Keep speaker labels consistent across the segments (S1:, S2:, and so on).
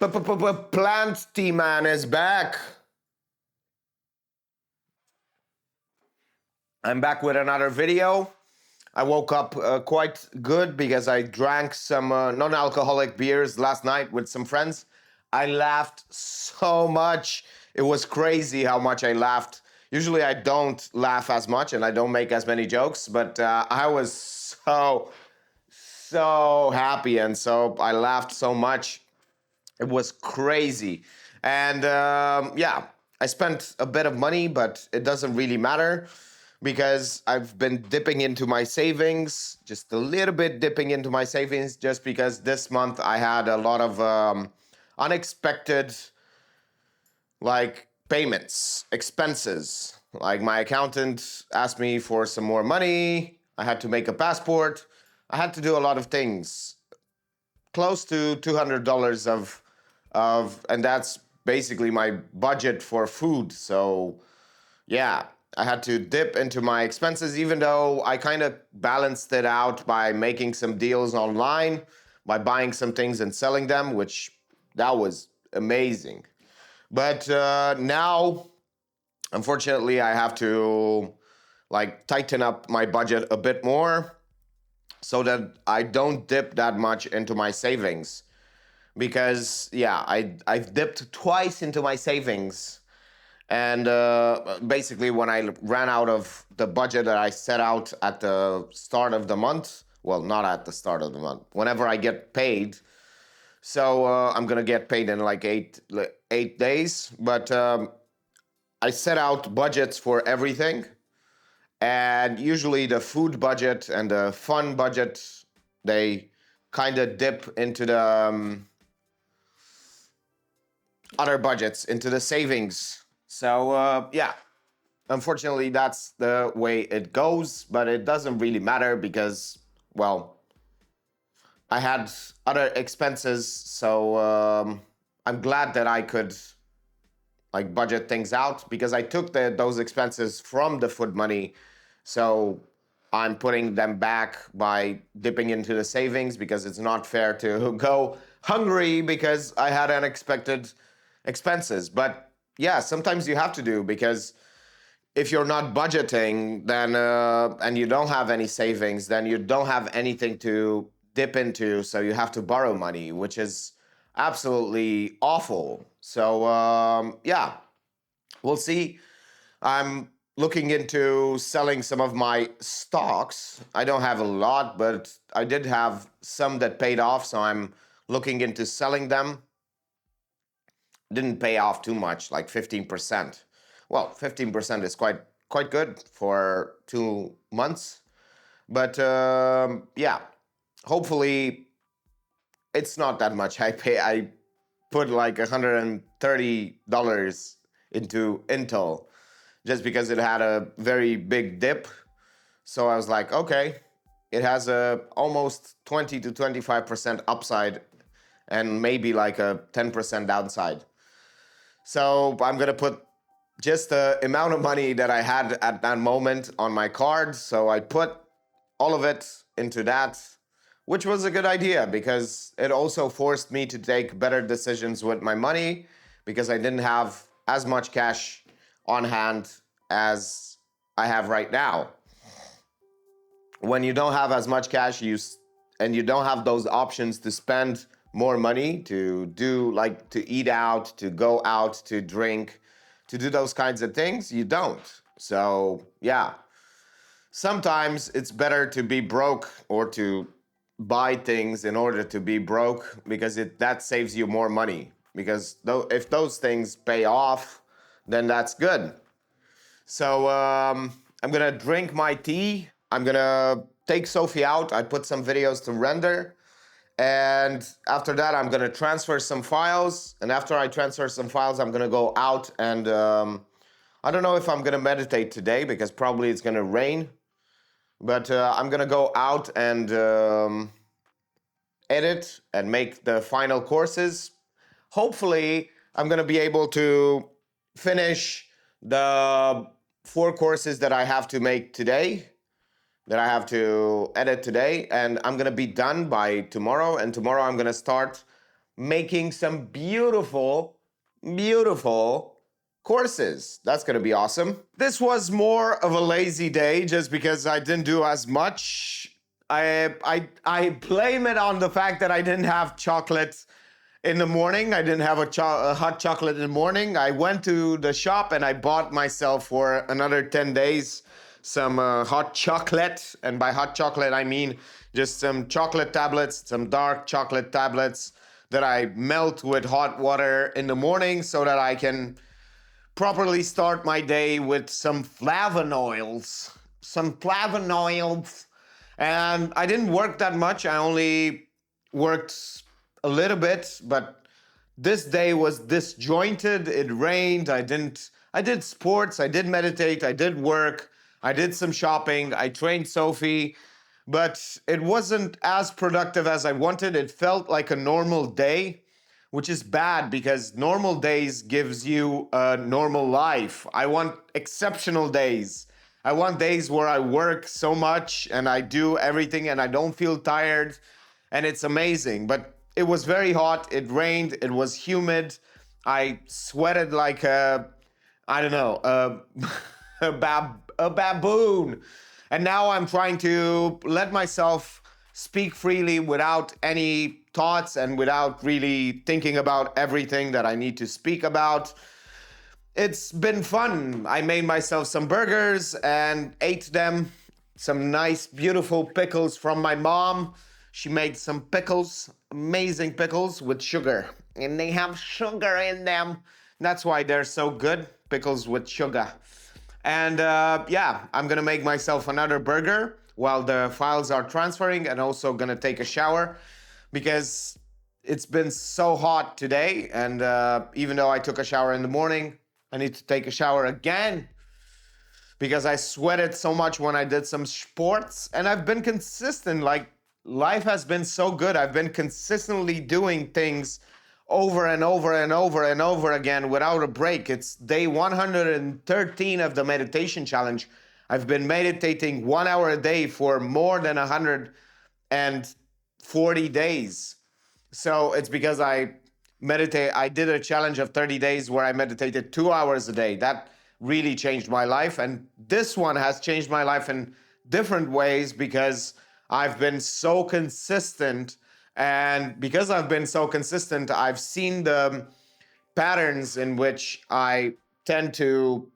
S1: Plant T-Man is back. I'm back with another video. I woke up quite good because I drank some non-alcoholic beers last night with some friends. I laughed so much. It was crazy how much I laughed. Usually I don't laugh as much and I don't make as many jokes, but I was so happy, and so I laughed so much. It was crazy. And yeah, I spent a bit of money, but it doesn't really matter because I've been dipping into my savings, just a little bit dipping into my savings, just because this month I had a lot of unexpected payments, expenses. Like my accountant asked me for some more money. I had to make a passport. I had to do a lot of things, close to $200 and that's basically my budget for food. So yeah, I had to dip into my expenses, even though I kind of balanced it out by making some deals online, by buying some things and selling them, which that was amazing. But now, unfortunately, I have to tighten up my budget a bit more so that I don't dip that much into my savings. Because yeah, I've dipped twice into my savings, and basically when I ran out of the budget that I set out at the start of the month, well, not at the start of the month, whenever I get paid. So I'm gonna get paid in like 8 days, but I set out budgets for everything, and usually the food budget and the fun budget, they kind of dip into the other budgets, into the savings. So yeah, unfortunately that's the way it goes, but it doesn't really matter because, well, I had other expenses. So I'm glad that I could budget things out, because I took those expenses from the food money. So I'm putting them back by dipping into the savings, because it's not fair to go hungry because I had unexpected expenses. But yeah, sometimes you have to do, because if you're not budgeting, then and you don't have any savings, then you don't have anything to dip into, so you have to borrow money, which is absolutely awful. So yeah, we'll see. I'm looking into selling some of my stocks. I don't have a lot, but I did have some that paid off, so I'm looking into selling them. Didn't pay off too much, like 15%. Well, 15% is quite good for 2 months. But yeah, hopefully it's not that much. I put like $130 into Intel just because it had a very big dip. So I was like, okay, it has a almost 20 to 25% upside and maybe like a 10% downside. So I'm gonna put just the amount of money that I had at that moment on my card. So I put all of it into that, which was a good idea because it also forced me to take better decisions with my money, because I didn't have as much cash on hand as I have right now. When you don't have as much cash, and you don't have those options to spend more money, to do to eat out, to go out, to drink, to do those kinds of things, you don't. So yeah, sometimes it's better to be broke or to buy things in order to be broke, because that saves you more money. Because if those things pay off, then that's good. So I'm gonna drink my tea. I'm gonna take Sophie out. I put some videos to render. And after that, I'm gonna transfer some files. And after I transfer some files, I'm gonna go out and I don't know if I'm gonna meditate today, because probably it's gonna rain. But I'm gonna go out and edit and make the final courses. Hopefully, I'm gonna be able to finish the 4 courses that I have to make today, that I have to edit today, and I'm gonna be done by tomorrow. And tomorrow I'm gonna start making some beautiful, beautiful courses. That's going to be awesome. This was more of a lazy day just because I didn't do as much. I blame it on the fact that I didn't have chocolate in the morning. I didn't have a hot chocolate in the morning. I went to the shop and I bought myself for another 10 days some hot chocolate. And by hot chocolate, I mean just some chocolate tablets, some dark chocolate tablets that I melt with hot water in the morning so that I can properly start my day with some flavonoids. Some flavonoids. And I didn't work that much. I only worked a little bit, but this day was disjointed. It rained. I did sports, I did meditate, I did work, I did some shopping, I trained Sophie, but it wasn't as productive as I wanted. It felt like a normal day, which is bad because normal days gives you a normal life. I want exceptional days. I want days where I work so much and I do everything and I don't feel tired and it's amazing. But it was very hot, it rained, it was humid. I sweated like I don't know, a baboon. And now I'm trying to let myself speak freely without any thoughts and without really thinking about everything that I need to speak about. It's been fun. I made myself some burgers and ate them. Some nice, beautiful pickles from my mom. She made some pickles, amazing pickles with sugar. And they have sugar in them. That's why they're so good. Pickles with sugar. And yeah, I'm gonna make myself another burger while the files are transferring and also gonna take a shower because it's been so hot today. And even though I took a shower in the morning, I need to take a shower again because I sweated so much when I did some sports and I've been consistent. Like life has been so good. I've been consistently doing things over and over and over and over again without a break. It's day 113 of the meditation challenge. I've been meditating 1 hour a day for more than 140 days. So it's because I did a challenge of 30 days where I meditated 2 hours a day. That really changed my life. And this one has changed my life in different ways because I've been so consistent. And because I've been so consistent, I've seen the patterns in which I tend to,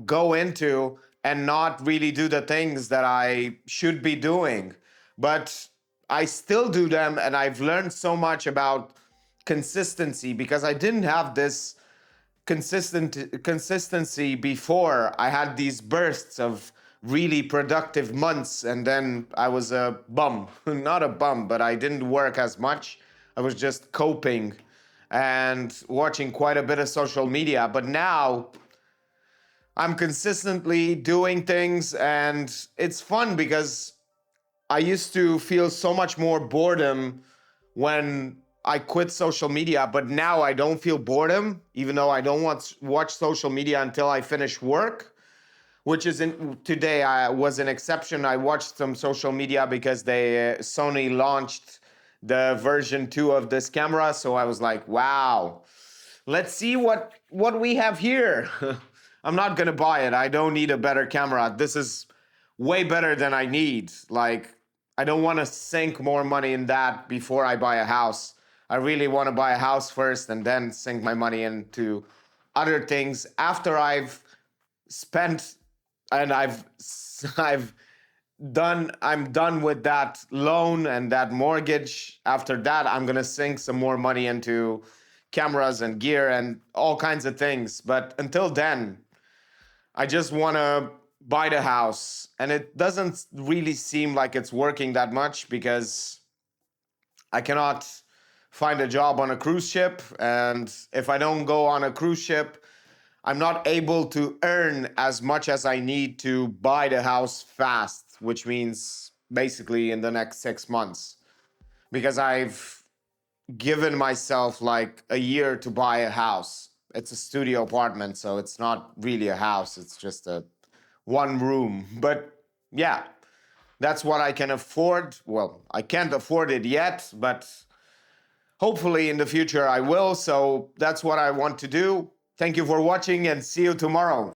S1: go into and not really do the things that I should be doing. But I still do them, and I've learned so much about consistency because I didn't have this consistency before. I had these bursts of really productive months, and then I was a bum. Not a bum, but I didn't work as much. I was just coping and watching quite a bit of social media. But now I'm consistently doing things, and it's fun because I used to feel so much more boredom when I quit social media, but now I don't feel boredom, even though I don't watch social media until I finish work, which is today I was an exception. I watched some social media because Sony launched the version 2 of this camera, so I was like, wow, let's see what we have here. I'm not gonna buy it. I don't need a better camera. This is way better than I need. Like, I don't want to sink more money in that before I buy a house. I really want to buy a house first and then sink my money into other things after I've spent and I'm done with that loan and that mortgage. After that, I'm going to sink some more money into cameras and gear and all kinds of things. But until then, I just want to buy the house. And it doesn't really seem like it's working that much because I cannot find a job on a cruise ship. And if I don't go on a cruise ship, I'm not able to earn as much as I need to buy the house fast, which means basically in the next 6 months. Because I've given myself like a year to buy a house. It's a studio apartment, so it's not really a house. It's just a one room. But yeah, that's what I can afford. Well, I can't afford it yet, but Hopefully in the future I will. So that's what I want to do. Thank you for watching and see you tomorrow.